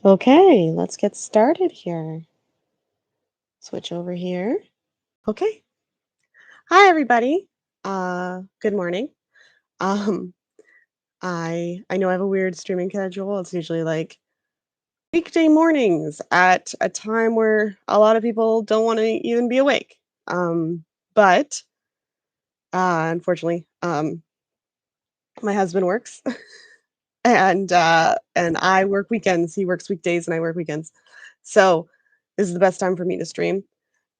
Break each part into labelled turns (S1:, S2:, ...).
S1: Okay, let's get started here. Switch over here. Okay. Hi everybody. Good morning. Um I know I have a weird streaming schedule. It's usually like weekday mornings at a time where a lot of people don't want to even be awake. But unfortunately, my husband works and I work weekends. He works weekdays and I work weekends. So this is the best time for me to stream.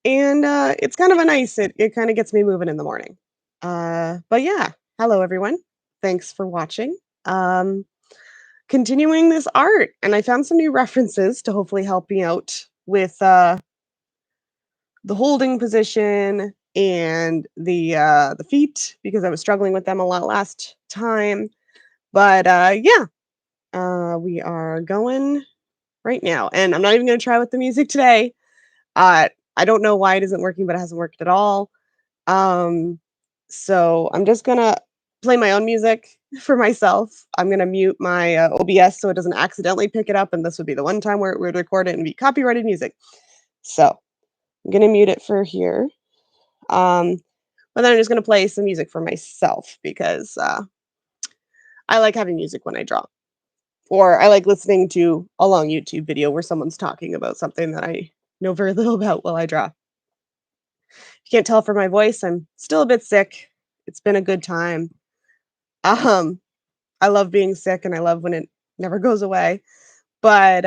S1: And, it's kind of a nice it kinda gets me moving in the morning. But yeah, hello everyone. Thanks for watching. Um, Continuing this art, and I found some new references to hopefully help me out with, the holding position and the feet because I was struggling with them a lot last time. But, yeah, we are going right now, and I'm not even gonna try with the music today. I don't know why it isn't working, but it hasn't worked at all. Um, so I'm just gonna play my own music for myself. I'm gonna mute my OBS so it doesn't accidentally pick it up, and this would be the one time where it would record it and be copyrighted music. So I'm gonna mute it for here. Um, but then I'm just gonna play some music for myself because I like having music when I draw, or I like listening to a long YouTube video where someone's talking about something that I know very little about while I draw. You can't tell from my voice, I'm still a bit sick. It's been a good time. Um, I love being sick and I love when it never goes away. But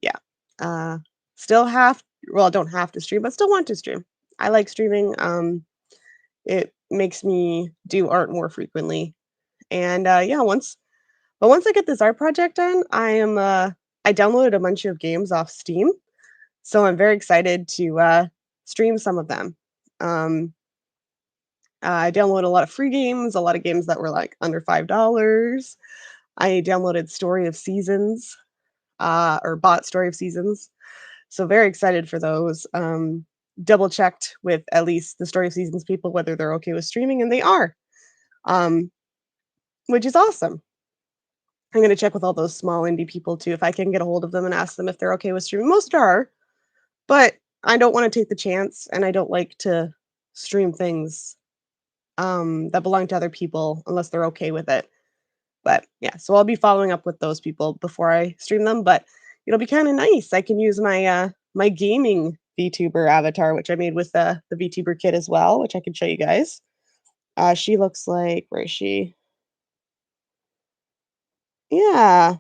S1: yeah. Uh still have well, I don't have to stream, but still want to stream. I like streaming. It makes me do art more frequently. And yeah, once I get this art project done, I downloaded a bunch of games off Steam. So I'm very excited to stream some of them. Um I downloaded a lot of free games, a lot of games that were like under $5. I downloaded Story of Seasons, or bought Story of Seasons. So very excited for those. Double checked with at least the Story of Seasons people whether they're okay with streaming, and they are, um, which is awesome. I'm gonna check with all those small indie people too if I can get a hold of them and ask them if they're okay with streaming. Most are, but I don't want to take the chance, and I don't like to stream things that belong to other people unless they're okay with it. But yeah, so I'll be following up with those people before I stream them, but it'll be kinda nice. I can use my, my gaming Vtuber avatar, which I made with the Vtuber kit as well, which I can show you guys. She looks like where is she? Yeah,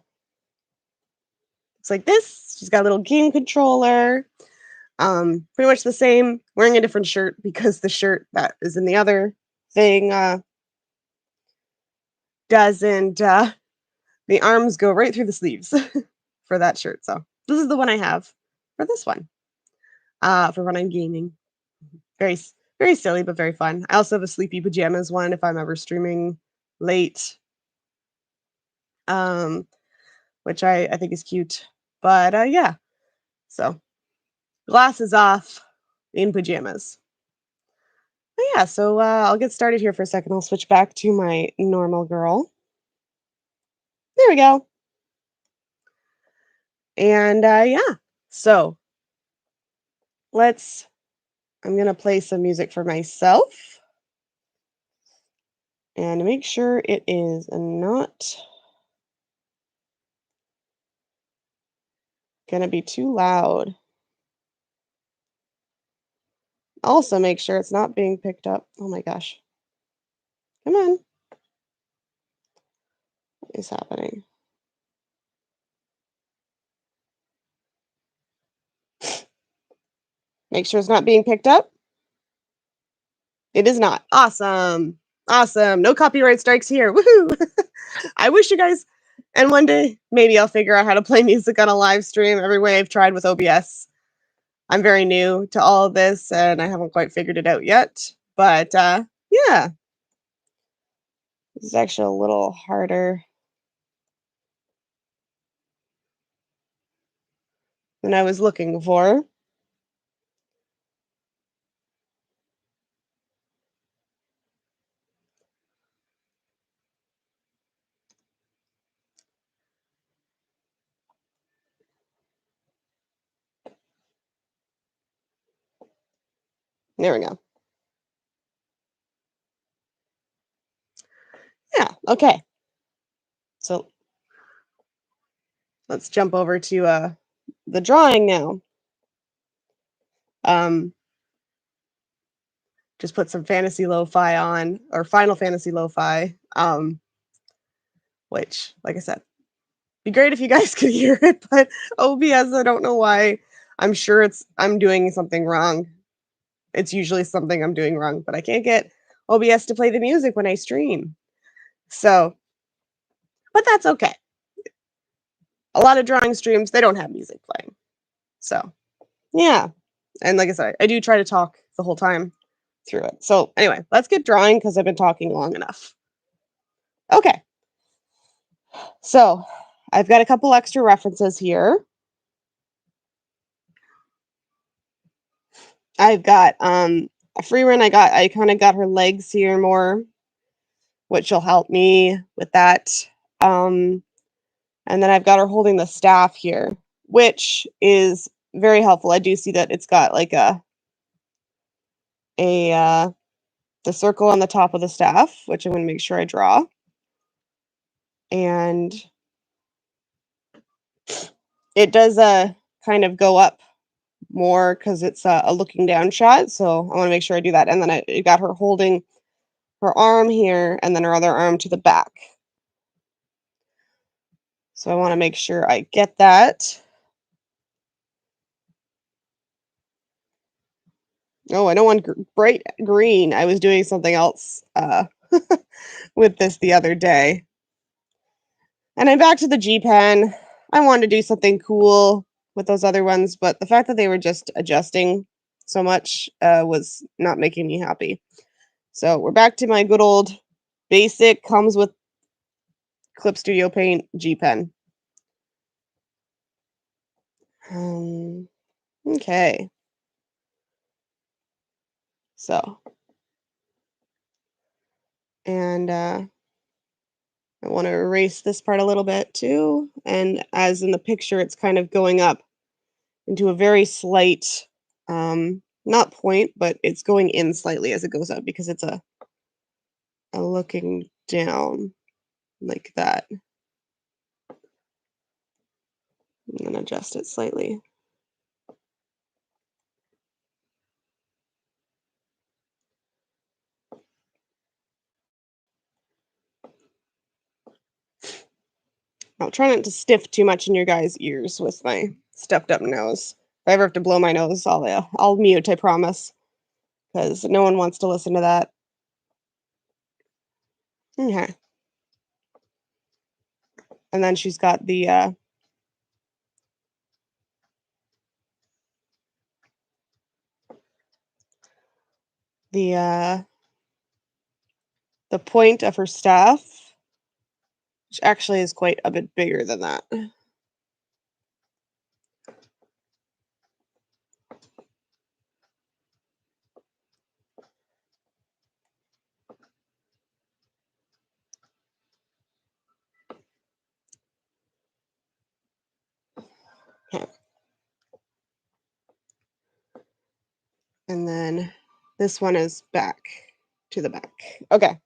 S1: looks like this. She's got a little game controller. Pretty much the same, wearing a different shirt because the shirt that is in the other thing, doesn't, the arms go right through the sleeves for that shirt, so this is the one I have for this one. For when I'm gaming. Very silly, but very fun. I also have a sleepy pajamas one if I'm ever streaming late, um, which I think is cute. But, yeah, so glasses off, in pajamas. But yeah, so, I'll get started here for a second. I'll switch back to my normal girl. There we go. And, yeah, so let's I'm gonna play some music for myself and make sure it is not gonna be too loud. Also, make sure it's not being picked up. Oh my gosh. Come on. What is happening? Make sure it's not being picked up. It is not. Awesome. Awesome. No copyright strikes here. Woohoo. I wish you guys, and one day maybe I'll figure out how to play music on a live stream every way I've tried with OBS. I'm very new to all of this and I haven't quite figured it out yet. But yeah, this is actually a little harder than I was looking for. There we go. Yeah, okay. So let's jump over to the drawing now. Um, just put some fantasy lo-fi on, or Final Fantasy lo-fi, which, like I said, be great if you guys could hear it, but OBS, I don't know why. I'm sure I'm doing something wrong. It's usually something I'm doing wrong, but I can't get OBS to play the music when I stream. So, but that's okay. A lot of drawing streams, they don't have music playing. So, yeah. And like I said, I do try to talk the whole time through it. So, anyway, let's get drawing because I've been talking long enough. Okay. So, I've got a couple extra references here. I've got a free run. I kind of got her legs here more, which will help me with that. And then I've got her holding the staff here, which is very helpful. I do see that it's got like the circle on the top of the staff, which I'm going to make sure I draw. And it does kind of go up more because it's a looking down shot. So I want to make sure I do that. And then I got her holding her arm here and then her other arm to the back. So I want to make sure I get that. Oh, I don't want bright green. I was doing something else with this the other day. And I'm back to the G pen. I wanted to do something cool with those other ones, but the fact that they were just adjusting so much was not making me happy. So we're back to my good old basic, comes with Clip Studio Paint G pen. Okay. So, and I want to erase this part a little bit too. And as in the picture, it's kind of going up into a very slight, not point, but it's going in slightly as it goes up because it's a looking down like that. I'm going to adjust it slightly. I'll try not to stiff too much in your guys' ears with my stuffed up nose. If I ever have to blow my nose, I'll mute, I promise. Because no one wants to listen to that. Okay. And then she's got the point of her staff, which actually is quite a bit bigger than that. Okay. And then this one is back to the back. Okay.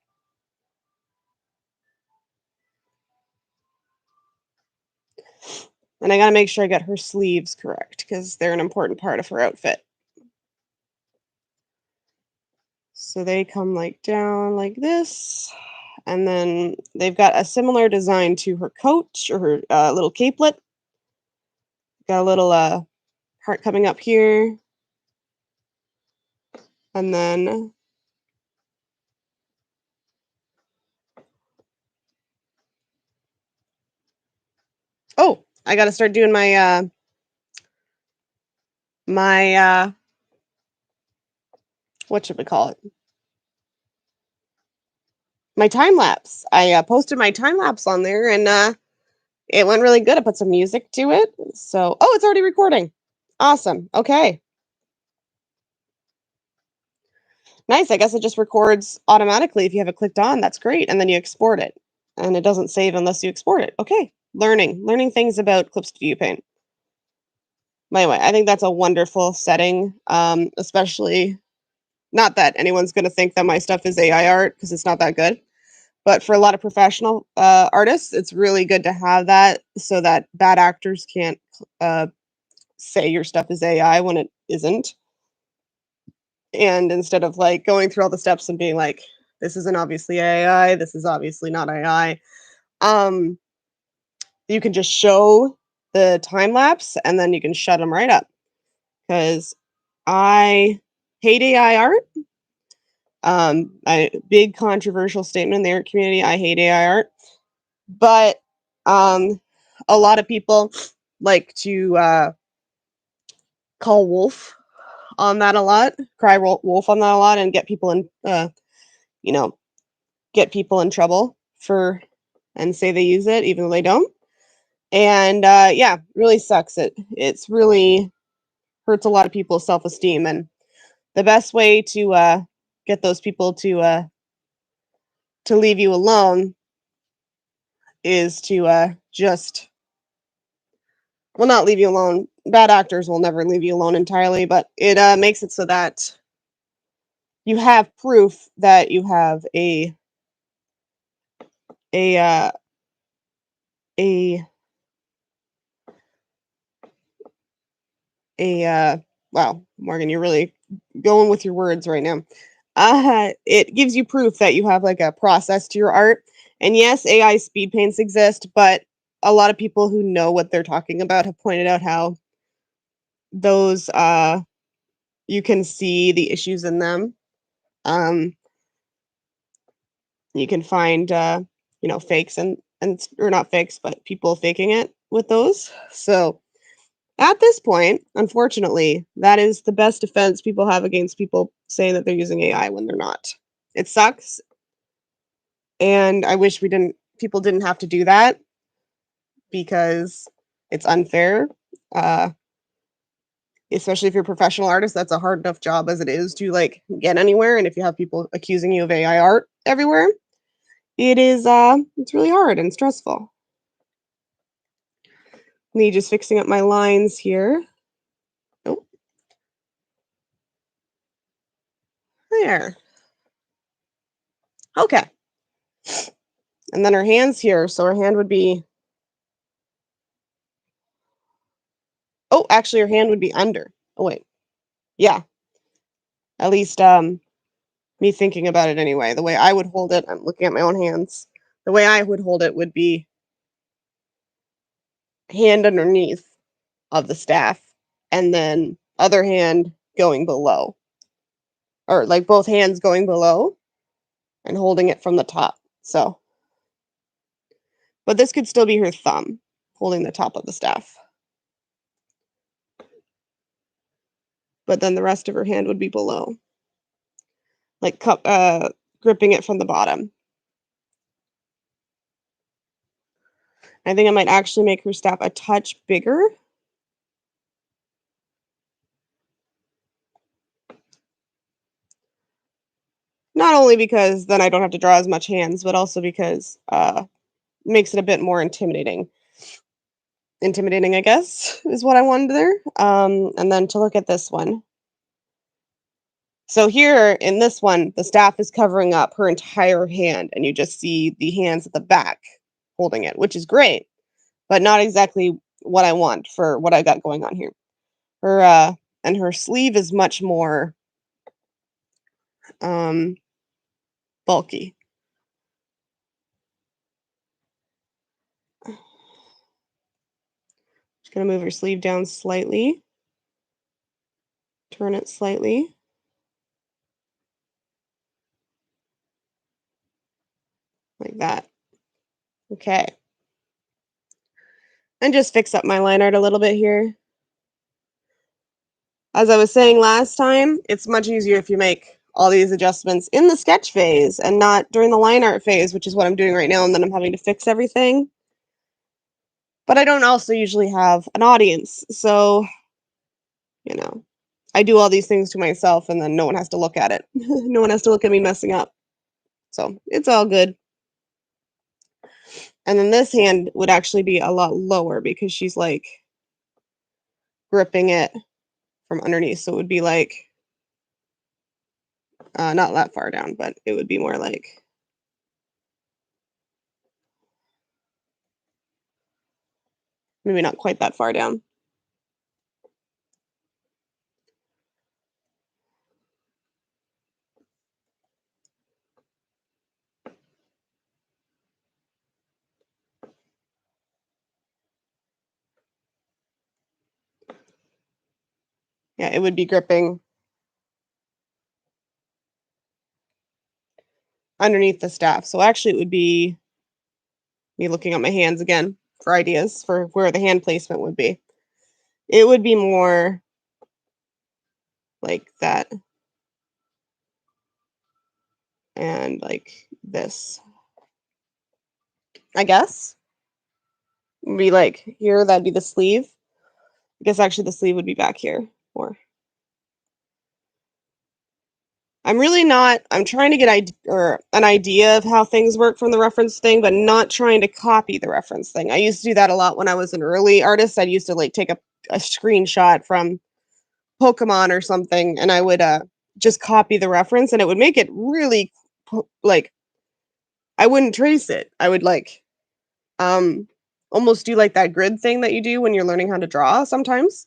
S1: And I got to make sure I get her sleeves correct because they're an important part of her outfit. So they come like down like this. And then they've got a similar design to her coat or her little capelet. Got a little heart coming up here. And then oh, I got to start doing my what should we call it? My time lapse. I posted my time lapse on there and it went really good. I put some music to it. So, oh, it's already recording. Awesome. Okay. Nice. I guess it just records automatically if you have it clicked on. That's great. And then you export it. And it doesn't save unless you export it. Okay. Learning things about Clip Studio Paint. Anyway, I think that's a wonderful setting, especially Not that anyone's going to think that my stuff is AI art because it's not that good. But for a lot of professional artists, it's really good to have that so that bad actors can't uh, say your stuff is AI when it isn't. And instead of like going through all the steps and being like, this isn't obviously AI, this is obviously not AI, um, you can just show the time lapse and then you can shut them right up. Because I hate AI art. I big controversial statement in the art community. I hate AI art, but a lot of people like to call wolf on that a lot, cry wolf on that a lot, and get people in, you know, get people in trouble for and say they use it even though they don't. And yeah, really sucks. It's really hurts a lot of people's self esteem. And the best way to get those people to leave you alone is to just well, not leave you alone. Bad actors will never leave you alone entirely, but it makes it so that you have proof that you have a uh, a wow, Morgan, you're really going with your words right now. It gives you proof that you have like a process to your art. And yes, AI speed paints exist, but a lot of people who know what they're talking about have pointed out how those you can see the issues in them. Um, you can find fakes and or not fakes, but people faking it with those. So at this point, unfortunately, that is the best defense people have against people saying that they're using AI when they're not. It sucks, and I wish we didn't people didn't have to do that because it's unfair. Uh, Especially if you're a professional artist, that's a hard enough job as it is to like get anywhere. And if you have people accusing you of AI art everywhere, it's really hard and stressful. Me just fixing up my lines here. Oh, there. Okay. And then her hand's here, so her hand would be oh, actually her hand would be under. Oh wait. Yeah. At least me thinking about it anyway. The way I would hold it, I'm looking at my own hands. The way I would hold it would be hand underneath of the staff and then other hand going below. Or like both hands going below and holding it from the top. So, but this could still be her thumb holding the top of the staff. But then the rest of her hand would be below, like gripping it from the bottom. I think I might actually make her staff a touch bigger. Not only because then I don't have to draw as much hands, but also because makes it a bit more intimidating. Intimidating, I guess, is what I wanted there. And then to look at this one. So here in this one, the staff is covering up her entire hand, and you just see the hands at the back holding it, which is great, but not exactly what I want for what I got going on here. Her and her sleeve is much more um bulky. Just gonna move her sleeve down slightly, turn it slightly. Like that. Okay. And just fix up my line art a little bit here. As I was saying last time, it's much easier if you make all these adjustments in the sketch phase and not during the line art phase, which is what I'm doing right now, and then I'm having to fix everything. But I don't also usually have an audience, so, you know, I do all these things to myself and then no one has to look at it. No one has to look at me messing up. So it's all good. And then this hand would actually be a lot lower because she's like gripping it from underneath. So it would be like Not that far down, but it would be more like maybe not quite that far down. Yeah, it would be gripping underneath the staff. So actually, it would be me looking at my hands again for ideas for where the hand placement would be. It would be more like that and like this, I guess. Would be like here, that'd be the sleeve. I guess actually the sleeve would be back here more. I'm really not. I'm trying to get an idea of how things work from the reference thing, but not trying to copy the reference thing. I used to do that a lot when I was an early artist. I used to like take a screenshot from Pokemon or something, and I would just copy the reference, and it would make it really like I wouldn't trace it. I would like um almost do like that grid thing that you do when you're learning how to draw sometimes,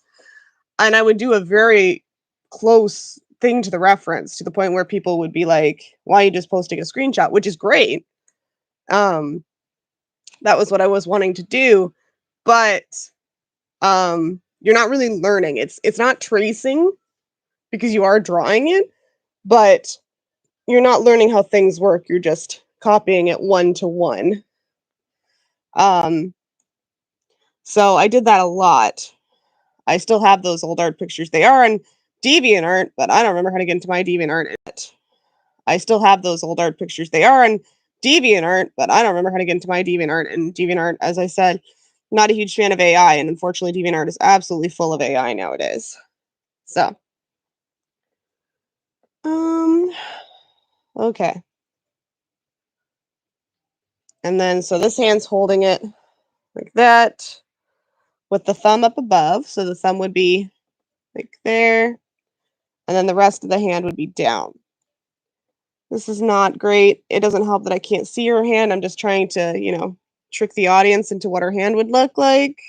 S1: and I would do a very close thing to the reference to the point where people would be like, "Why are you just posting a screenshot?" Which is great. Um, that was what I was wanting to do, but you're not really learning. It's not tracing because you are drawing it, but you're not learning how things work. You're just copying it one to one. Um, so I did that a lot. I still have those old art pictures. They are on DeviantArt, but I don't remember how to get into my DeviantArt. I still have those old art pictures. They are on DeviantArt, but I don't remember how to get into my DeviantArt. And DeviantArt, as I said, not a huge fan of AI, and unfortunately, DeviantArt is absolutely full of AI nowadays. So, um, okay. And then, so this hand's holding it like that with the thumb up above. So the thumb would be like there, and then the rest of the hand would be down. This is not great. It doesn't help that I can't see her hand. I'm just trying to, trick the audience into what her hand would look like.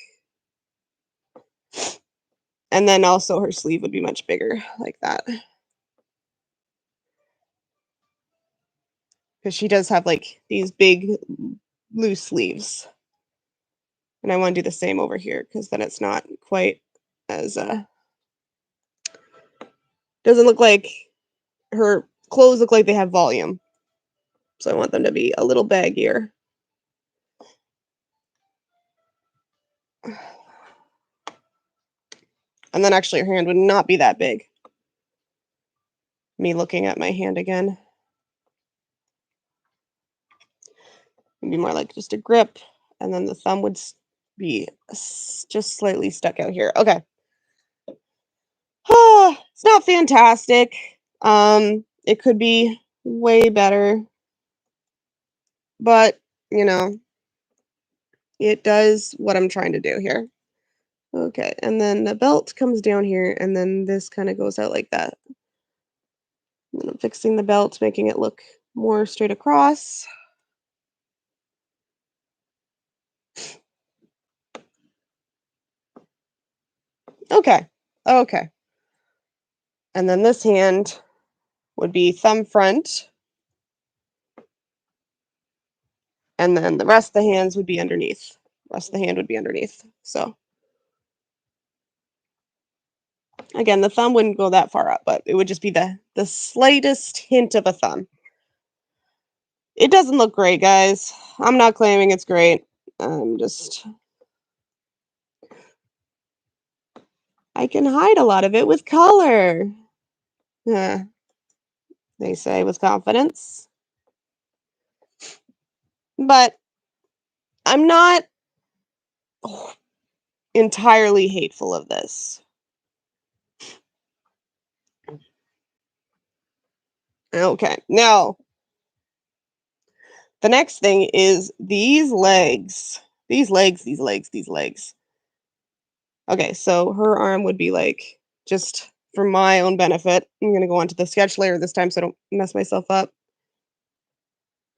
S1: And then also her sleeve would be much bigger like that. Because she does have like these big loose sleeves. And I want to do the same over here because then it's not quite as doesn't look like her clothes look like they have volume. So I want them to be a little baggier. And then actually her hand would not be that big. Me looking at my hand again. It'd be more like just a grip, and then the thumb would be just slightly stuck out here. Okay. It's not fantastic. It could be way better, but it does what I'm trying to do here. Okay, and then the belt comes down here, and then this kind of goes out like that. And I'm fixing the belt, making it look more straight across. Okay, okay. And then this hand would be thumb front, and then the rest of the hands would be underneath. Rest of the hand would be underneath. So again, the thumb wouldn't go that far up, but it would just be the slightest hint of a thumb. It doesn't look great, guys. I'm not claiming it's great. I'm just I can hide a lot of it with color. Yeah, they say with confidence. But I'm not entirely hateful of this. Okay, now the next thing is these legs. These legs, these legs, these legs. Okay, so her arm would be like just for my own benefit, I'm gonna go onto the sketch layer this time so I don't mess myself up.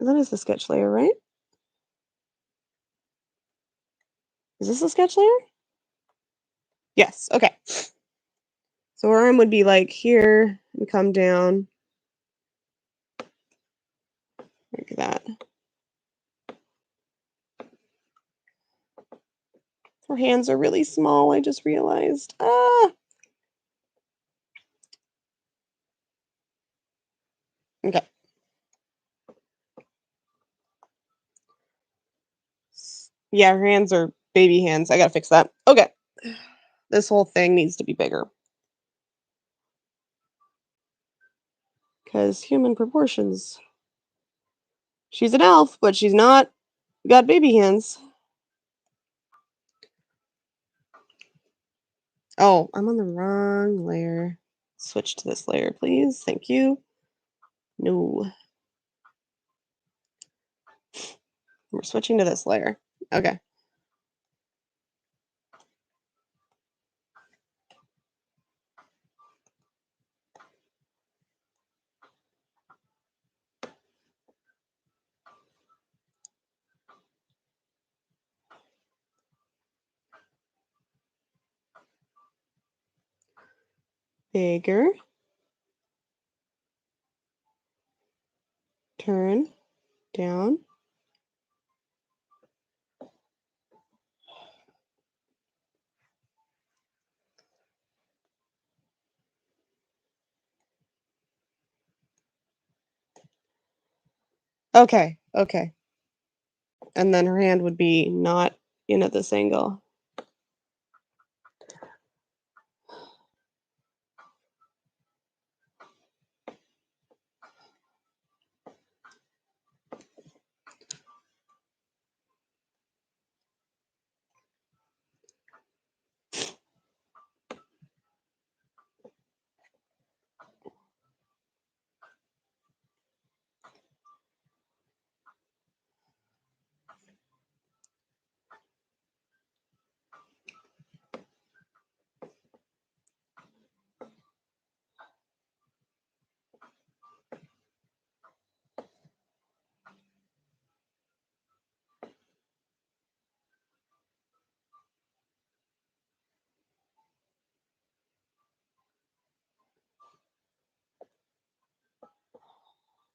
S1: That is the sketch layer, right? Is this the sketch layer? Yes, okay. So her arm would be like here and come down like that. Her hands are really small, I just realized. Ah! Okay. Yeah, her hands are baby hands. I gotta fix that. Okay. This whole thing needs to be bigger. Because human proportions. She's an elf, but she's not got baby hands. Oh, I'm on the wrong layer. Switch to this layer, please. Thank you. No. We're switching to this layer. Okay. Bigger. Turn. Down. Okay. Okay. And then her hand would be not in at this angle.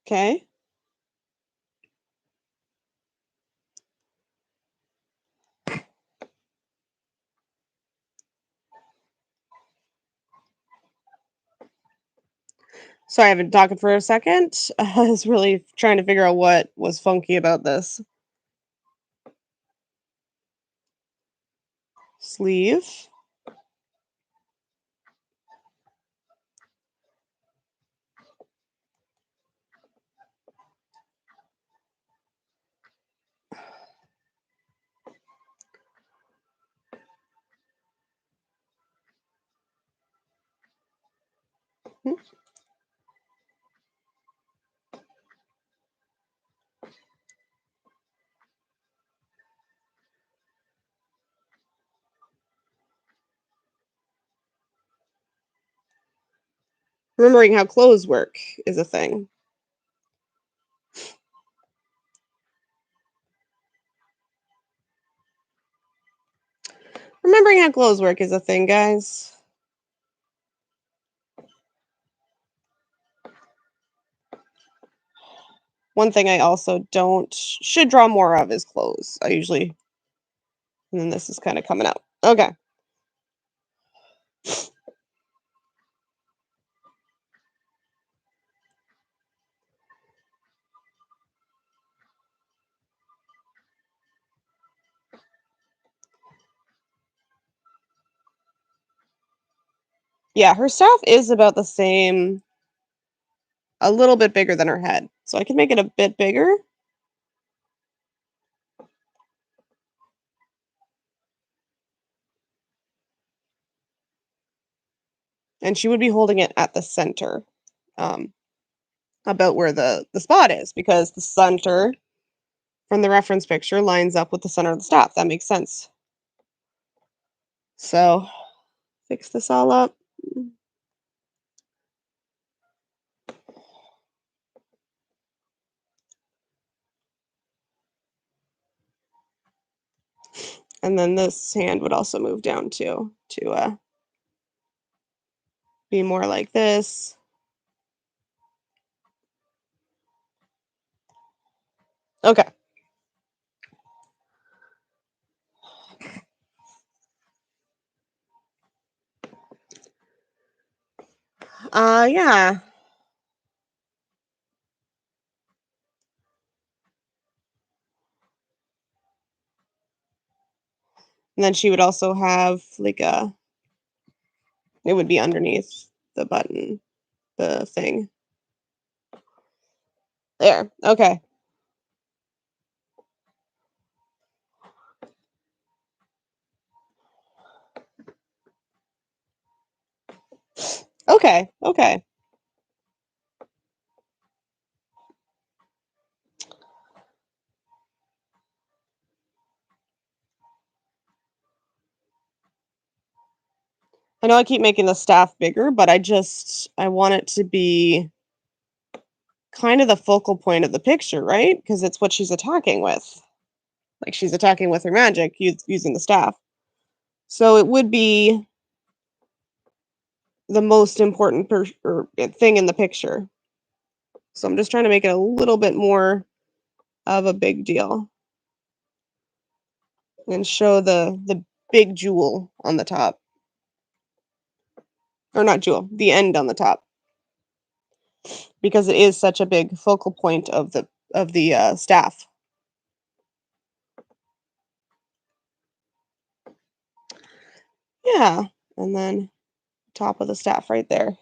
S1: Okay. Sorry, I've been talking for a second. I was really trying to figure out what was funky about this. Sleeve. Hmm. Remembering how clothes work is a thing. Remembering how clothes work is a thing, guys. One thing I also don't should draw more of is clothes. I usually and then this is kind of coming out. Okay. Yeah, her staff is about the same, a little bit bigger than her head. So I can make it a bit bigger. And she would be holding it at the center. Um, about where the spot is because the center from the reference picture lines up with the center of the staff. That makes sense. So fix this all up. And then this hand would also move down too, to be more like this. Okay. Yeah. And then she would also have like it would be underneath the button, the thing. There. Okay. Okay. Okay. I know I keep making the staff bigger, but I want it to be kind of the focal point of the picture, right? Because it's what she's attacking with. Like she's attacking with her magic using the staff. So it would be the most important thing in the picture. So I'm just trying to make it a little bit more of a big deal and show the big jewel on the top. Or not jewel, the end on the top. Because it is such a big focal point of the staff. Yeah, and then top of the staff right there.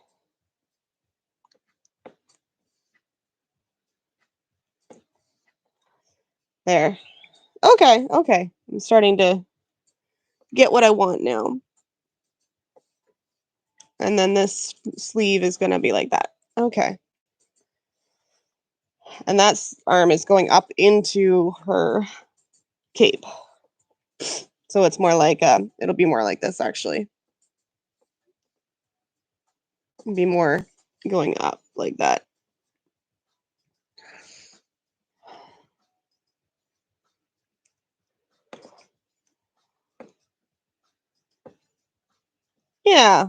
S1: There. Okay, okay. I'm starting to get what I want now. And then this sleeve is going to be like that. Okay. And that arm is going up into her cape. So it's more like, it'll be more like this actually. It'll be more going up like that. Yeah.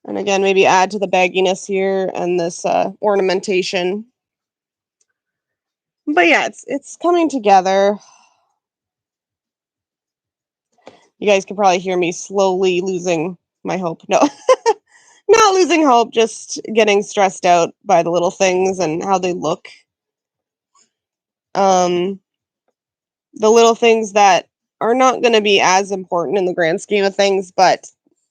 S1: And again, maybe add to the bagginess here and this ornamentation. But yeah, it's coming together. You guys can probably hear me slowly losing my hope. No, not losing hope, just getting stressed out by the little things and how they look. The little things that are not going to be as important in the grand scheme of things, but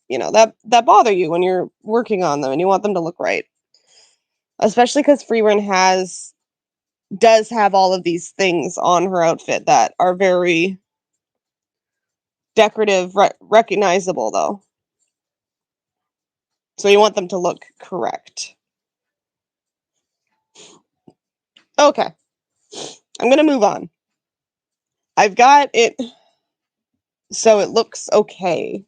S1: that bother you when you're working on them and you want them to look right. Especially because Freerun does have all of these things on her outfit that are very decorative, recognizable though. So you want them to look correct. Okay. I'm going to move on. I've got it so it looks okay.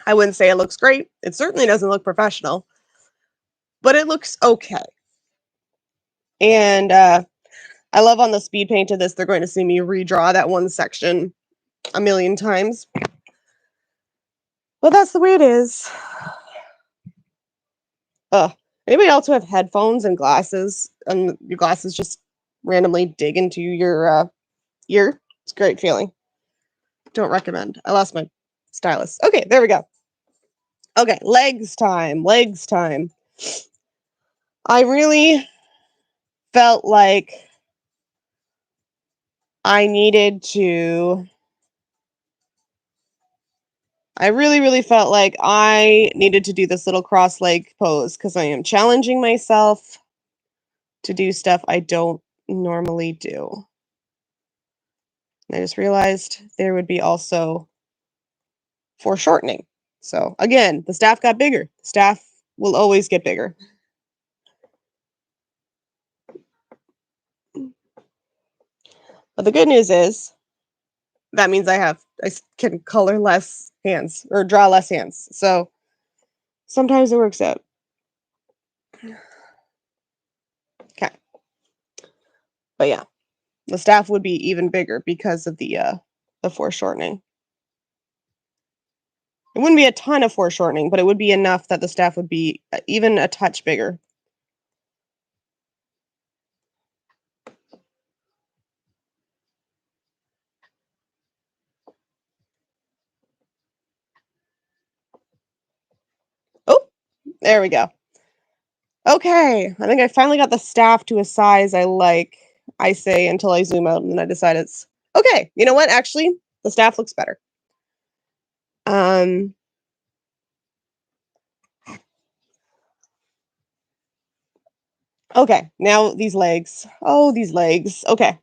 S1: I wouldn't say it looks great. It certainly doesn't look professional, but it looks okay. And I love on the speed paint of this, they're going to see me redraw that one section a million times. But that's the way it is. Anybody else who have headphones and glasses, and your glasses just randomly dig into your ear? It's a great feeling. Don't recommend. I lost my stylus. Okay, there we go. Okay, legs time. Legs time. I really felt like I needed to. I really, really felt like I needed to do this little cross leg pose because I am challenging myself to do stuff I don't normally do. And I just realized there would be also foreshortening. So again, the staff got bigger. The staff will always get bigger. But the good news is that means I can color less hands or draw less hands. So sometimes it works out. Okay. But yeah. The staff would be even bigger because of the foreshortening. It wouldn't be a ton of foreshortening, but it would be enough that the staff would be even a touch bigger. Oh, there we go. Okay, I think I finally got the staff to a size I like. I say until I zoom out, and then I decide it's okay. You know what? Actually, the staff looks better. Um, okay, now these legs. Oh, these legs. Okay,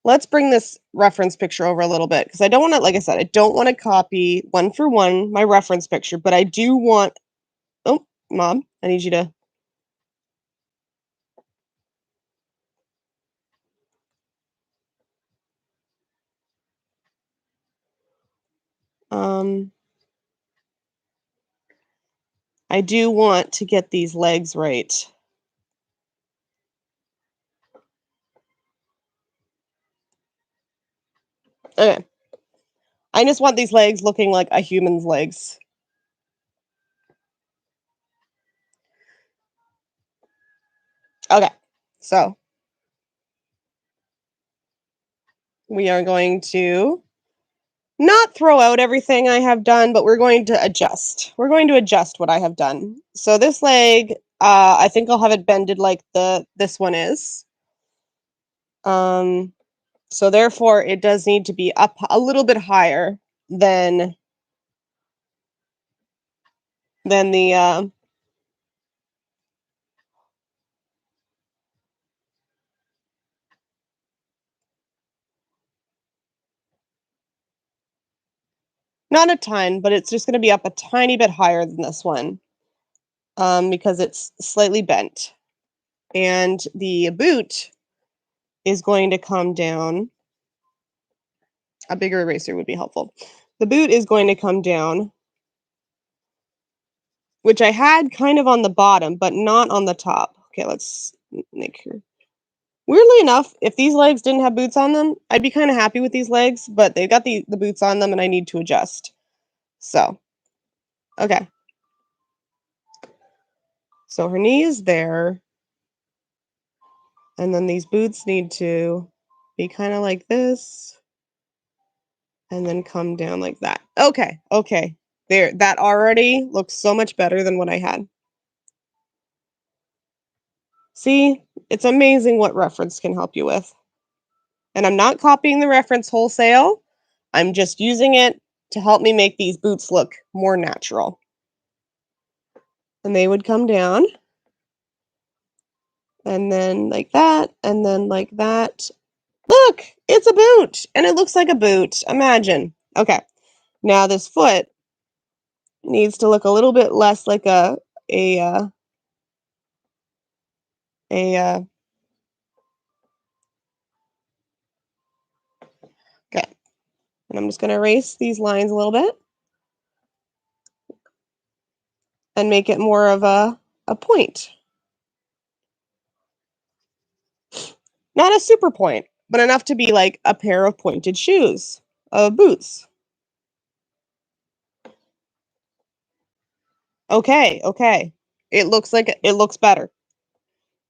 S1: let's bring this reference picture over a little bit because I don't want to, like I said, I don't want to copy one for one my reference picture, but I do want. Oh, mom, I need you to. Um, I do want to get these legs right. Okay, I just want these legs looking like a human's legs. Okay, so we are going to not throw out everything I have done, but we're going to adjust. We're going to adjust what I have done. So this leg, I think I'll have it bended like this one is. Um, so therefore, it does need to be up a little bit higher than the not a ton, but it's just going to be up a tiny bit higher than this one because it's slightly bent. And the boot is going to come down. A bigger eraser would be helpful. The boot is going to come down, which I had kind of on the bottom, but not on the top. Okay, let's make sure. Weirdly enough, if these legs didn't have boots on them, I'd be kind of happy with these legs, but they've got the boots on them and I need to adjust. So, okay. So her knee is there. And then these boots need to be kind of like this and then come down like that. Okay, okay. There, that already looks so much better than what I had. See, it's amazing what reference can help you with. And I'm not copying the reference wholesale. I'm just using it to help me make these boots look more natural. And they would come down. And then like that. And then like that. Look, it's a boot. And it looks like a boot. Imagine. Okay. Now this foot needs to look a little bit less like a uh, a okay. And I'm just going to erase these lines a little bit and make it more of a point. Not a super point, but enough to be like a pair of pointed shoes, boots. Okay, okay. It looks like it looks better.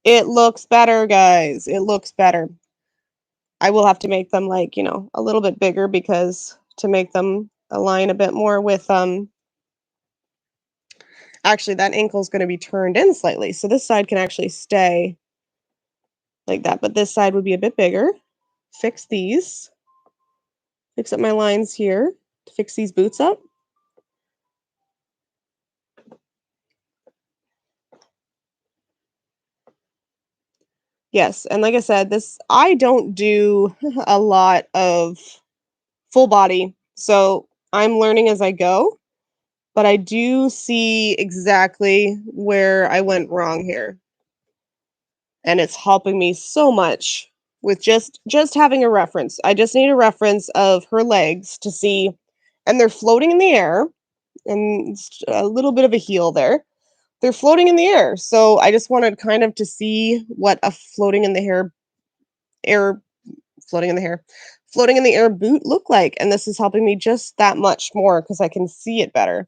S1: It looks better, guys. It looks better. I will have to make them like, a little bit bigger because to make them align a bit more with actually that ankle is going to be turned in slightly. So this side can actually stay like that, but this side would be a bit bigger. Fix these. Fix up my lines here to fix these boots up. Yes, and like I said, I don't do a lot of full body, so I'm learning as I go, but I do see exactly where I went wrong here. And it's helping me so much with just having a reference. I just need a reference of her legs to see, and they're floating in the air, and it's a little bit of a heel there. They're floating in the air, so I just wanted kind of to see what a floating in the air floating in the hair, floating in the air boot look like? And this is helping me just that much more because I can see it better.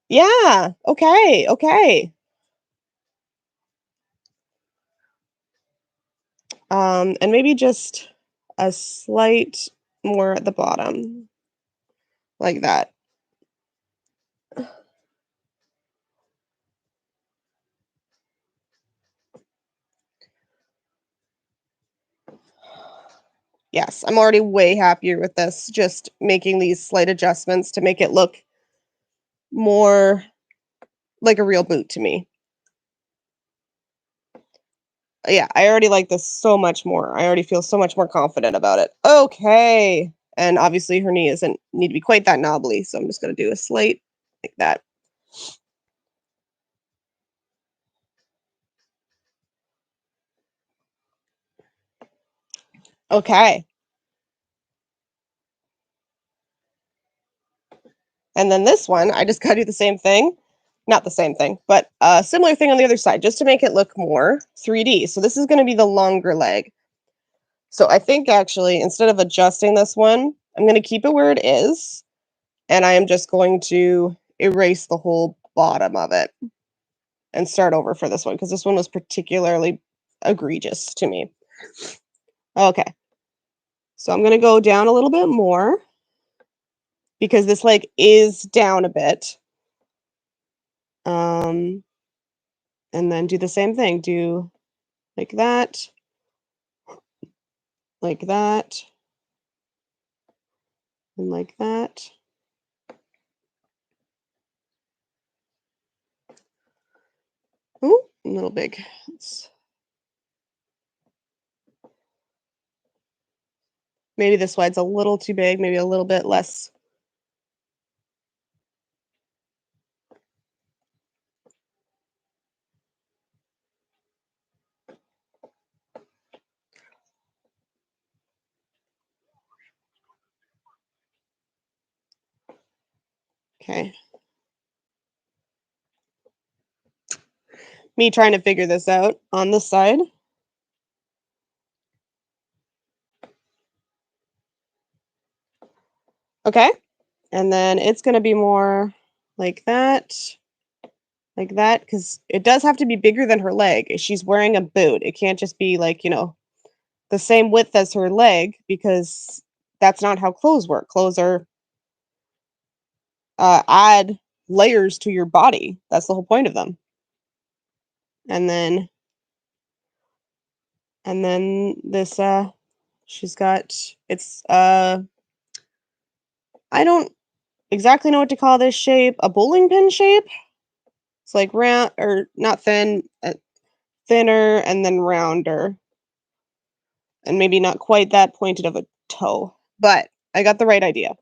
S1: Yeah. Okay. Okay. And maybe just a slight more at the bottom, like that. Yes, I'm already way happier with this, just making these slight adjustments to make it look more like a real boot to me. Yeah, I already like this so much more. I already feel so much more confident about it. Okay. And obviously her knee doesn't need to be quite that knobbly, so I'm just gonna do a slight like that. Okay. And then this one, I just gotta do the same thing. Not the same thing, but a similar thing on the other side, just to make it look more 3D. So this is gonna be the longer leg. So I think actually, instead of adjusting this one, I'm gonna keep it where it is, and I am just going to erase the whole bottom of it and start over for this one because this one was particularly egregious to me. Okay, so I'm gonna go down a little bit more because this leg is down a bit. Um, and then do the same thing. Do like that, and like that. Ooh, a little big. Maybe this wide's a little too big, maybe a little bit less. Okay. Me trying to figure this out on this side. Okay. And then it's gonna be more like that, because it does have to be bigger than her leg. She's wearing a boot. It can't just be like, the same width as her leg because that's not how clothes work. Clothes are add layers to your body. That's the whole point of them. And then this she's got it's I don't exactly know what to call this shape, a bowling pin shape. It's like round or not thin, thinner and then rounder, and maybe not quite that pointed of a toe, but I got the right idea.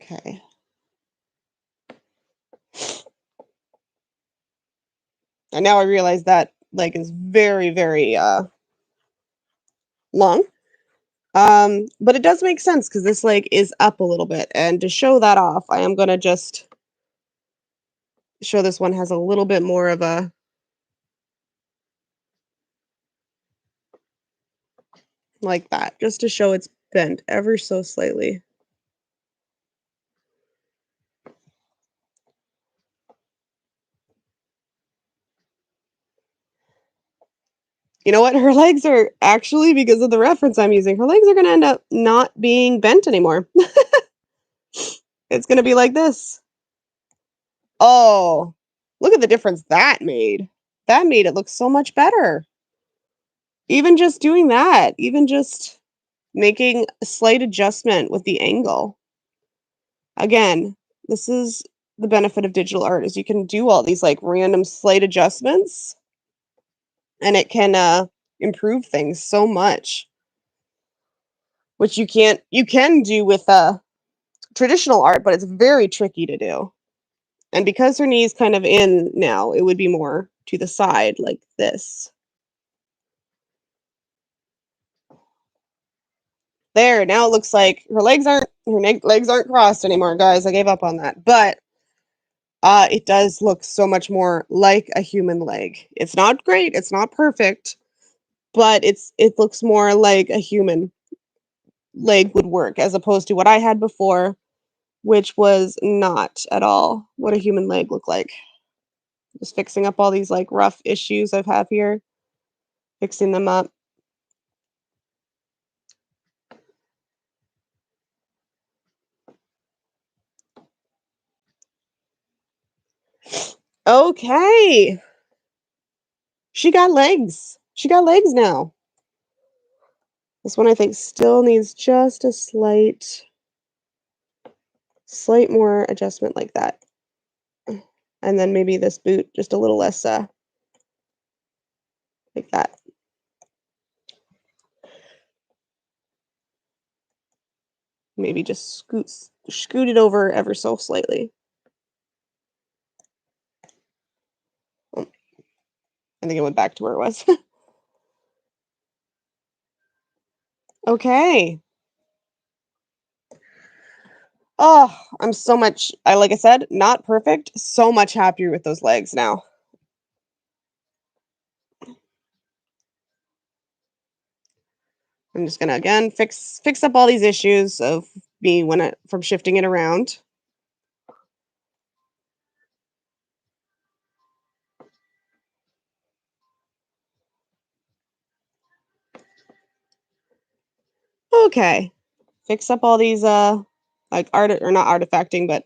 S1: Okay. And now I realize that leg is very, very long. But it does make sense because this leg is up a little bit. And to show that off, I am gonna just show this one has a little bit more of a like that, just to show it's bent ever so slightly. You know what? Her legs are actually, because of the reference I'm using, her legs are gonna end up not being bent anymore. It's gonna be like this. Oh, look at the difference that made. That made it look so much better. Even just doing that, even just making a slight adjustment with the angle. Again, this is the benefit of digital art is you can do all these like random slight adjustments and it can improve things so much, which you can do with traditional art, but it's very tricky to do. And because her knee's kind of in now, it would be more to the side like this. There, now it looks like legs aren't crossed anymore, guys. I gave up on that. But it does look so much more like a human leg. It's not great, it's not perfect, but it looks more like a human leg would work as opposed to what I had before, which was not at all what a human leg looked like. Just fixing up all these like rough issues I've had here, fixing them up. Okay. She got legs. She got legs now. This one I think still needs just a slight more adjustment like that. And then maybe this boot just a little less like that. Maybe just scoot it over ever so slightly. Oh, I think it went back to where it was. Okay. Oh, I'm so much, like I said, not perfect. So much happier with those legs now. I'm just gonna again fix up all these issues of me from shifting it around. Okay. Fix up all these like not artifacting, but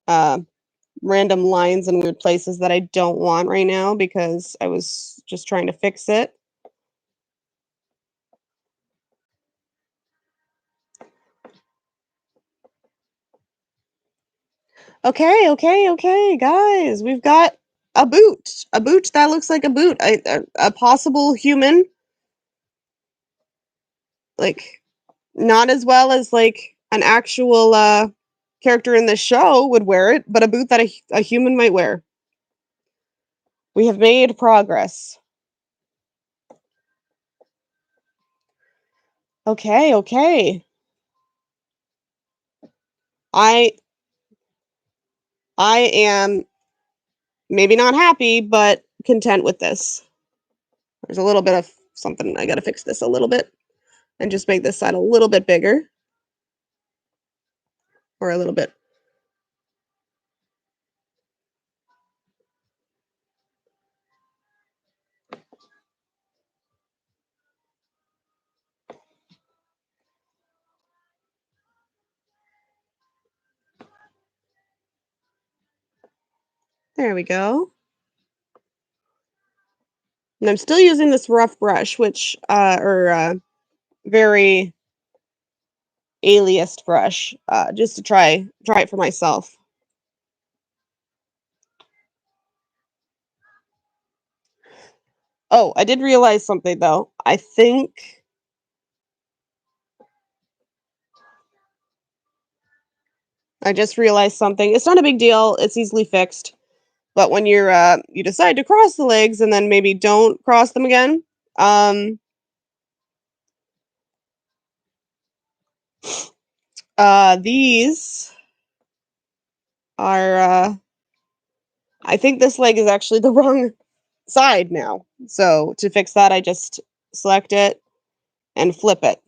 S1: uh random lines and weird places that I don't want right now because I was just trying to fix it. Okay, guys. We've got a boot. A boot that looks like a boot. A possible human. Like, not as well as, like, an actual, character in the show would wear it, but a boot that a human might wear. We have made progress. Okay. I I am maybe not happy, but content with this. There's a little bit of something I gotta fix this a little bit and just make this side a little bit bigger. Or a little bit. There we go. And I'm still using this rough brush, which very aliased brush, just to try it for myself. Oh, I did realize something though. I just realized something. It's not a big deal. It's easily fixed. But when you decide to cross the legs and then maybe don't cross them again, um, these are I think this leg is actually the wrong side now. So to fix that, I just select it and flip it.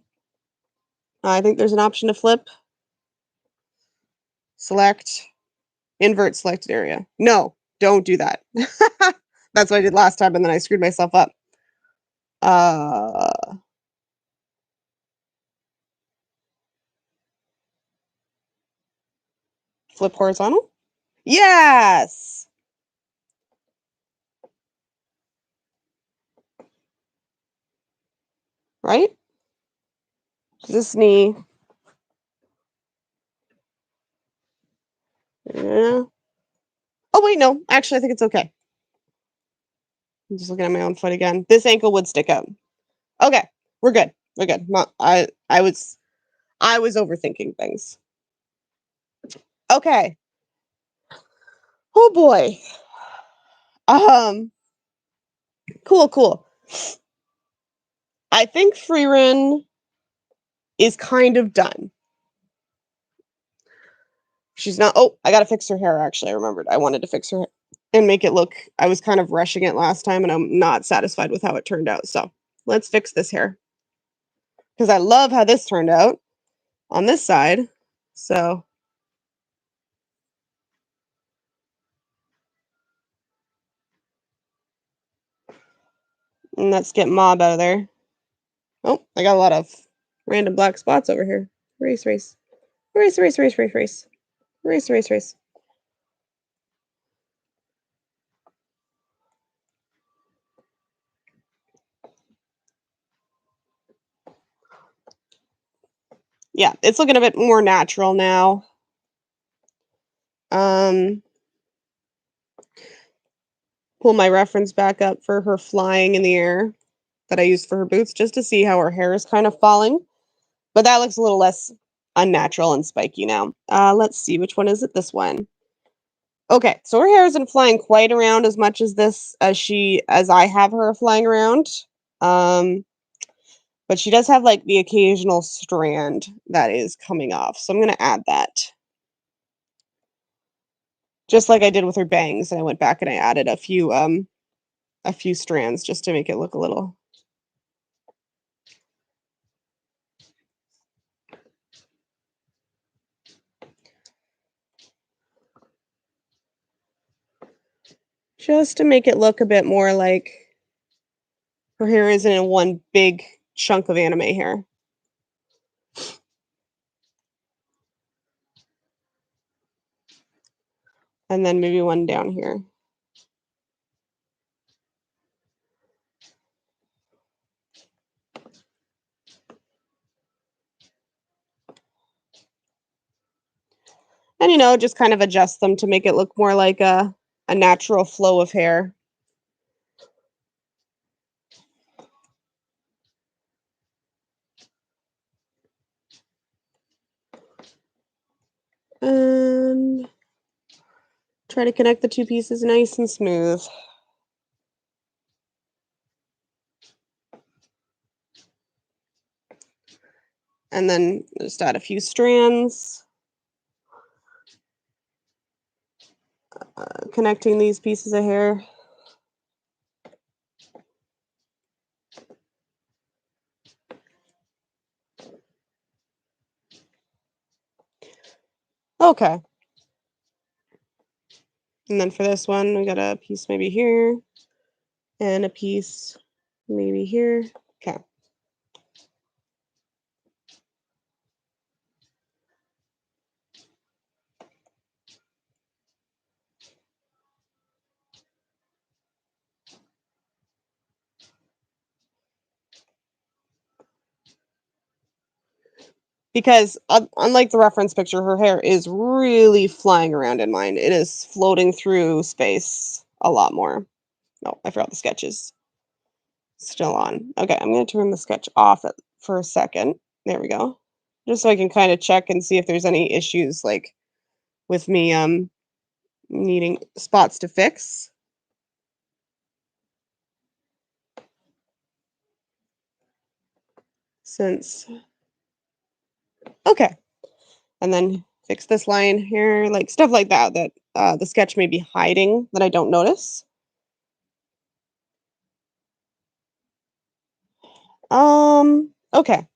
S1: I think there's an option to flip. Select, invert selected area. No, don't do that. That's what I did last time, and then I screwed myself up. Uh, Flip horizontal. Yes. Right. This knee. Yeah. Oh wait, no. Actually, I think it's okay. I'm just looking at my own foot again. This ankle would stick out. Okay, we're good. We're good. I was overthinking things. Okay. Oh boy. Um. Cool. I think Freerin is kind of done. She's not oh, I gotta fix her hair, actually, I remembered. I wanted to fix her and make it look I was kind of rushing it last time, and I'm not satisfied with how it turned out, so let's fix this hair because I love how this turned out on this side, so and let's get Mob out of there. Oh, I got a lot of random black spots over here. Race, race. Race, race, race, race, race. Race, race, race. Yeah, it's looking a bit more natural now. Um, pull my reference back up for her flying in the air that I used for her boots just to see how her hair is kind of falling. But that looks a little less unnatural and spiky now. Let's see, which one is it? This one. Okay, so her hair isn't flying quite around as much as this as I have her flying around. Um, but she does have like the occasional strand that is coming off. So I'm gonna add that. Just like I did with her bangs, and I went back and I added a few strands just to make it look a little just to make it look a bit more like her hair isn't in one big chunk of anime hair. And then maybe one down here. And just kind of adjust them to make it look more like a natural flow of hair. And try to connect the two pieces nice and smooth. And then just add a few strands. Connecting these pieces of hair. Okay. And then for this one, we got a piece maybe here and a piece maybe here. Okay. Because unlike the reference picture, her hair is really flying around in mine. It is floating through space a lot more. Oh, I forgot the sketches. Still on. Okay, I'm going to turn the sketch off for a second. There we go. Just so I can kind of check and see if there's any issues like with me needing spots to fix. Since okay. And then fix this line here, like stuff like that that the sketch may be hiding that I don't notice. Okay.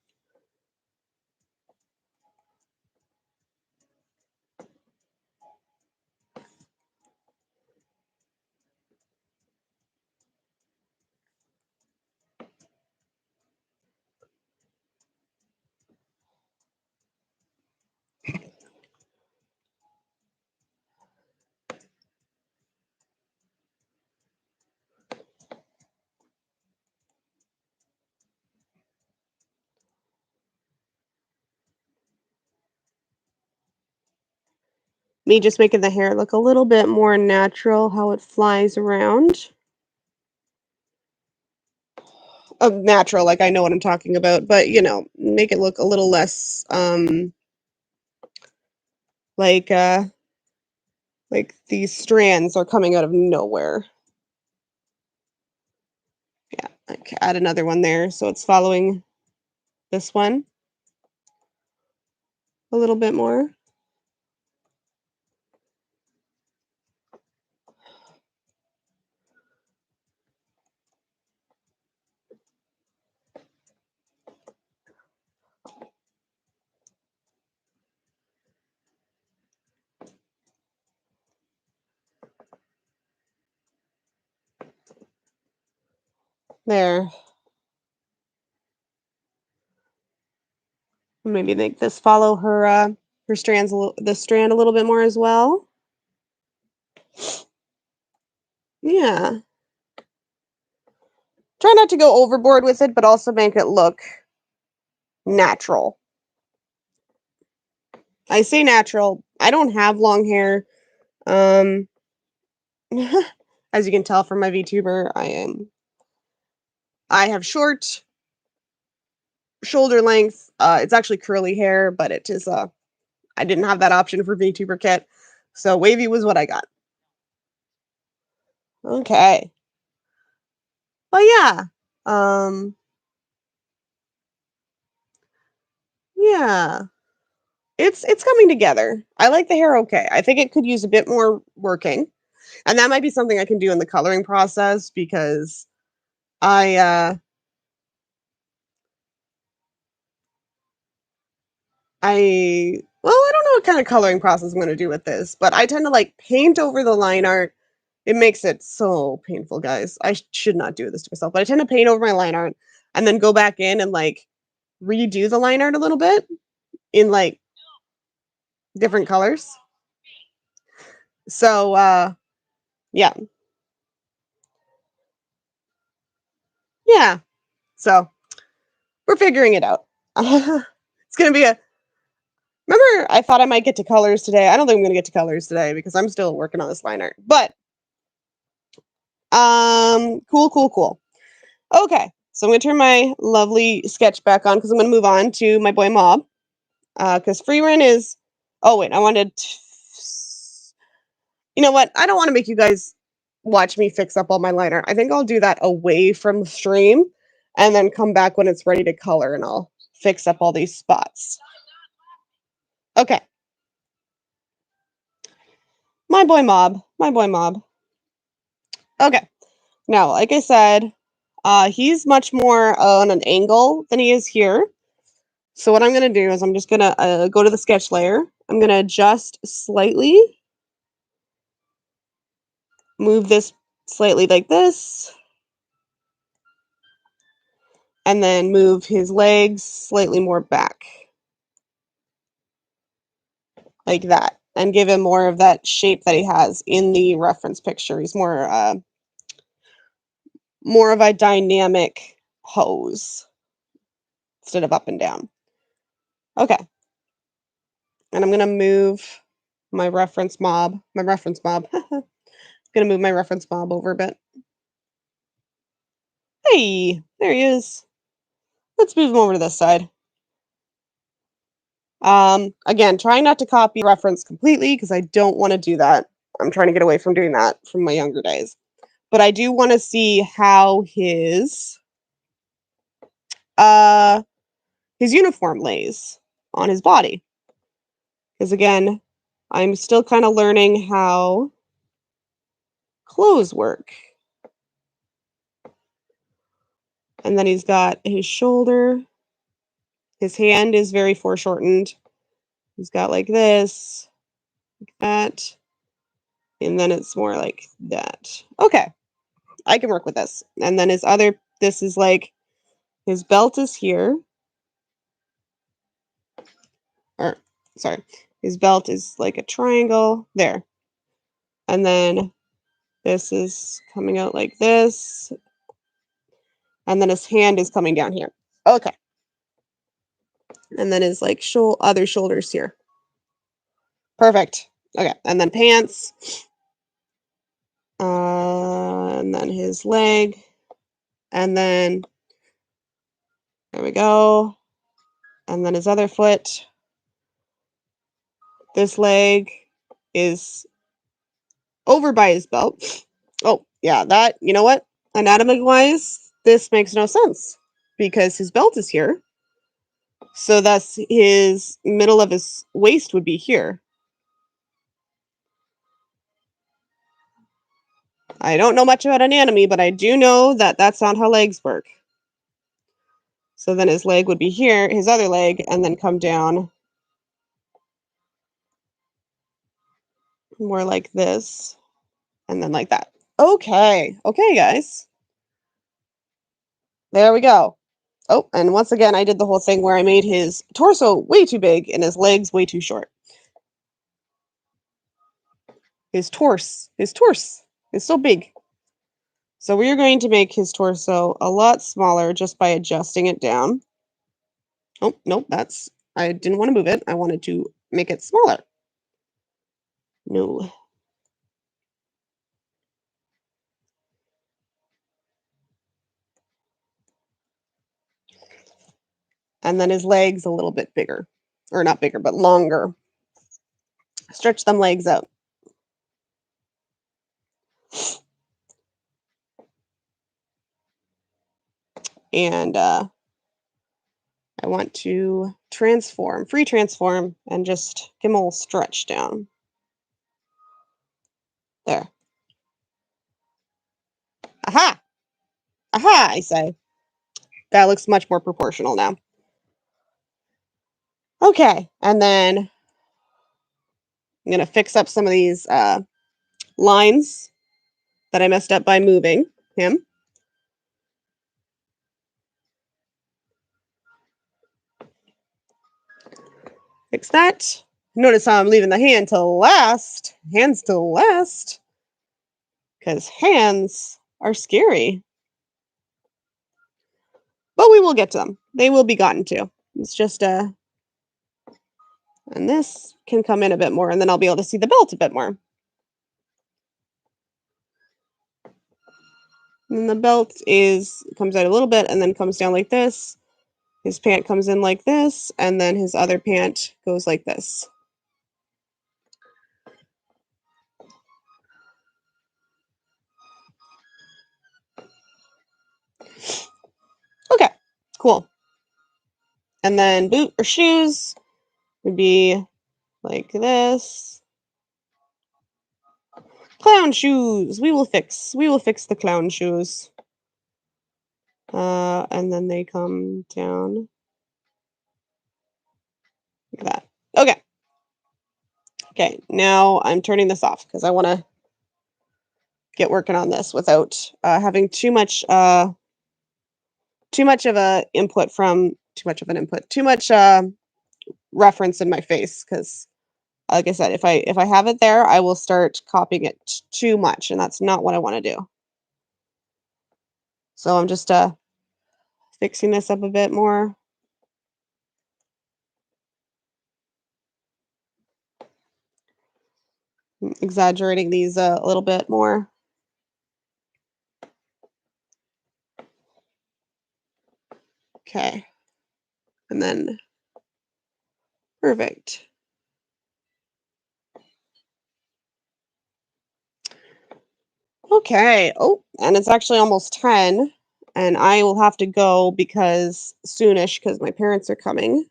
S1: Me just making the hair look a little bit more natural, how it flies around. Natural, like I know what I'm talking about, but make it look a little less like these strands are coming out of nowhere. Yeah, like add another one there so it's following this one. a little bit more. There. Maybe make this follow her her strands the strand a little bit more as well. Yeah. Try not to go overboard with it, but also make it look natural. I say natural. I don't have long hair. Um as you can tell from my VTuber, I have short shoulder length. It's actually curly hair, but it is I didn't have that option for VTuber kit. So wavy was what I got. Okay. Well, yeah. Um yeah. It's coming together. I like the hair okay. I think it could use a bit more working. And that might be something I can do in the coloring process because I I don't know what kind of coloring process I'm going to do with this, but I tend to like paint over the line art. It makes it so painful, guys. I should not do this to myself, but I tend to paint over my line art and then go back in and like redo the line art a little bit in like different colors. So yeah. Yeah. So we're figuring it out. It's going to be a remember I thought I might get to colors today. I don't think I'm going to get to colors today because I'm still working on this line art. But cool. Okay, so I'm gonna turn my lovely sketch back on because I'm gonna move on to my boy Mob. Because free run is. Oh wait, I wanted. You know what? I don't want to make you guys watch me fix up all my liner. I think I'll do that away from the stream, and then come back when it's ready to color, and I'll fix up all these spots. Okay, my boy Mob. My boy Mob. Okay, now like I said, he's much more on an angle than he is here. So what I'm going to do is I'm just going to go to the sketch layer. I'm going to adjust slightly, move this slightly like this, and then move his legs slightly more back, like that, and give him more of that shape that he has in the reference picture. He's more of a dynamic pose instead of up and down. Okay, and I'm going to move my reference mob. Gonna move my reference mob over a bit. Hey, there he is. Let's move him over to this side. Again, trying not to copy reference completely because I don't want to do that. I'm trying to get away from doing that from my younger days. But I do want to see how his uniform lays on his body. Because again, I'm still kind of learning how clothes work. And then he's got his shoulder. His hand is very foreshortened. He's got like this, like that. And then it's more like that. Okay. I can work with this. And then this is like, his belt is here. Or, sorry. His belt is like a triangle. There. And then this is coming out like this. And then his hand is coming down here. Okay. And then his like other shoulders here. Perfect. Okay. And then pants. And then his leg. And then there we go. And then his other foot. This leg is over by his belt. Oh, yeah, that, you know what? Anatomy wise, this makes no sense because his belt is here So thus his middle of his waist would be here. I don't know much about anatomy, but I do know that that's not how legs work. So then his leg would be here, his other leg, and then come down more like this, and then like that. Okay. Okay, guys. There we go. Oh, and once again, I did the whole thing where I made his torso way too big and his legs way too short. His torse is so big. So we are going to make his torso a lot smaller just by adjusting it down. Oh, nope, I didn't want to move it. I wanted to make it smaller. No. And then his legs a little bit bigger. Or not bigger, but longer. Stretch them legs out. And I want to free transform, and just give him a little stretch down. There. Aha! Aha, I say. That looks much more proportional now. Okay, and then I'm going to fix up some of these lines that I messed up by moving him. Fix that. Notice how I'm leaving the hand till last. Hands till last. Because hands are scary. But we will get to them. They will be gotten to. It's just and this can come in a bit more, and then I'll be able to see the belt a bit more. And the belt comes out a little bit and then comes down like this. His pant comes in like this, and then his other pant goes like this. Okay, cool. And then boot or shoes would be like this. Clown shoes. We will fix the clown shoes. And then they come down like that. Okay. Okay, now I'm turning this off because I want to get working on this without having too much of a input from too much reference in my face, because like I said, if I have it there, I will start copying it too much, and that's not what I want to do. So I'm just fixing this up a bit more. Exaggerating these a little bit more. Okay. And then perfect. Okay. Oh, and it's actually almost 10, and I will have to go because soonish, because my parents are coming.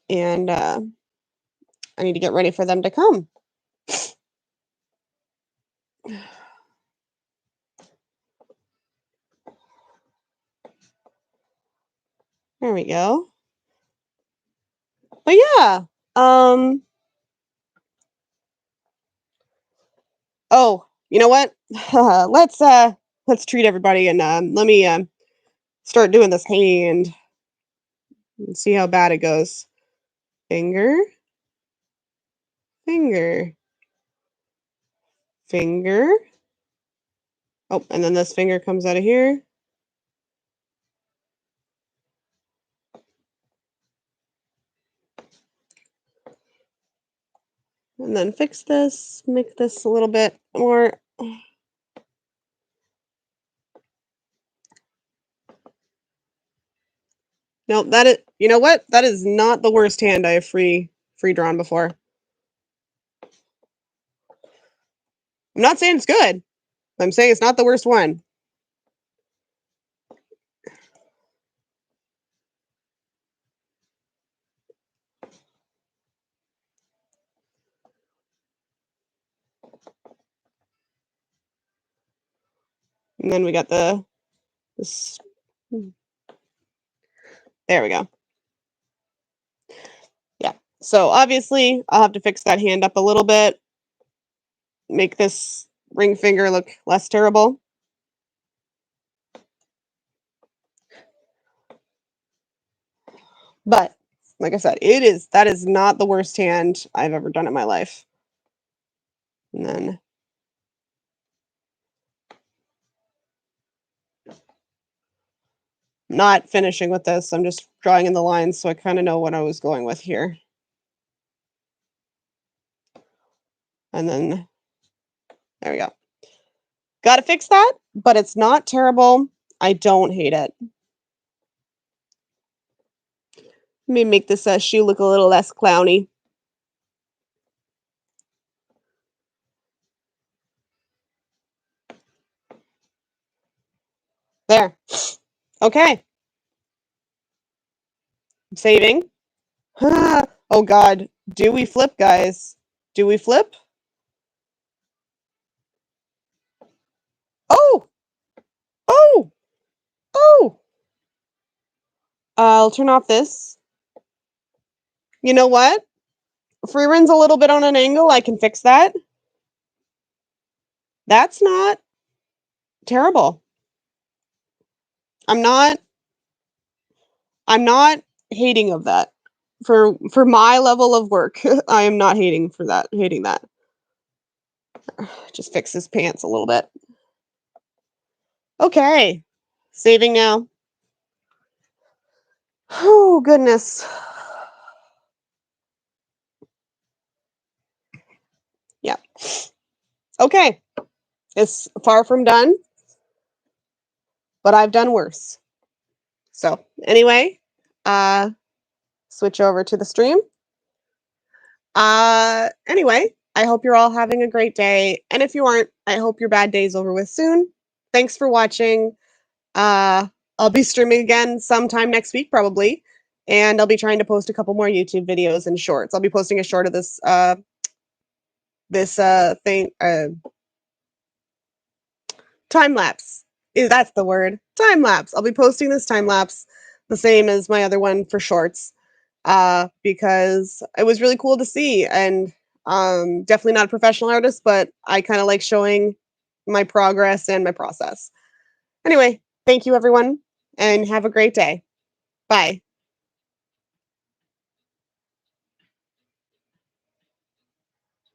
S1: And I need to get ready for them to come. There we go. But yeah, oh, you know what? Let's treat everybody, and let me start doing this hand and see how bad it goes. Finger, finger, finger. Oh, and then this finger comes out of here. And then fix this, make this a little bit more. No, you know what? That is not the worst hand I have free drawn before. I'm not saying it's good. I'm saying it's not the worst one. And then we got this. There we go. Yeah. So obviously, I'll have to fix that hand up a little bit, make this ring finger look less terrible. But like I said, that is not the worst hand I've ever done in my life. And then not finishing with this. I'm just drawing in the lines so I kind of know what I was going with here. And then there we go. Got to fix that, but it's not terrible. I don't hate it. Let me make this shoe look a little less clowny. There. Okay. I'm saving. Oh God. Do we flip, guys? Do we flip? Oh! Oh! Oh! I'll turn off this. You know what? Free run's a little bit on an angle. I can fix that. That's not terrible. I'm not hating of that. For my level of work, I am not hating that. Just fix his pants a little bit. Okay. Saving now. Oh, goodness. Yeah. Okay. It's far from done, but I've done worse. So, anyway, switch over to the stream. Anyway, I hope you're all having a great day. And if you aren't, I hope your bad day's over with soon. Thanks for watching. I'll be streaming again sometime next week, probably. And I'll be trying to post a couple more YouTube videos and shorts. I'll be posting a short of this thing time lapse. That's the word. Time lapse. I'll be posting this time lapse the same as my other one for shorts. Because it was really cool to see, and definitely not a professional artist, but I kind of like showing my progress and my process. Anyway, thank you everyone and have a great day. Bye.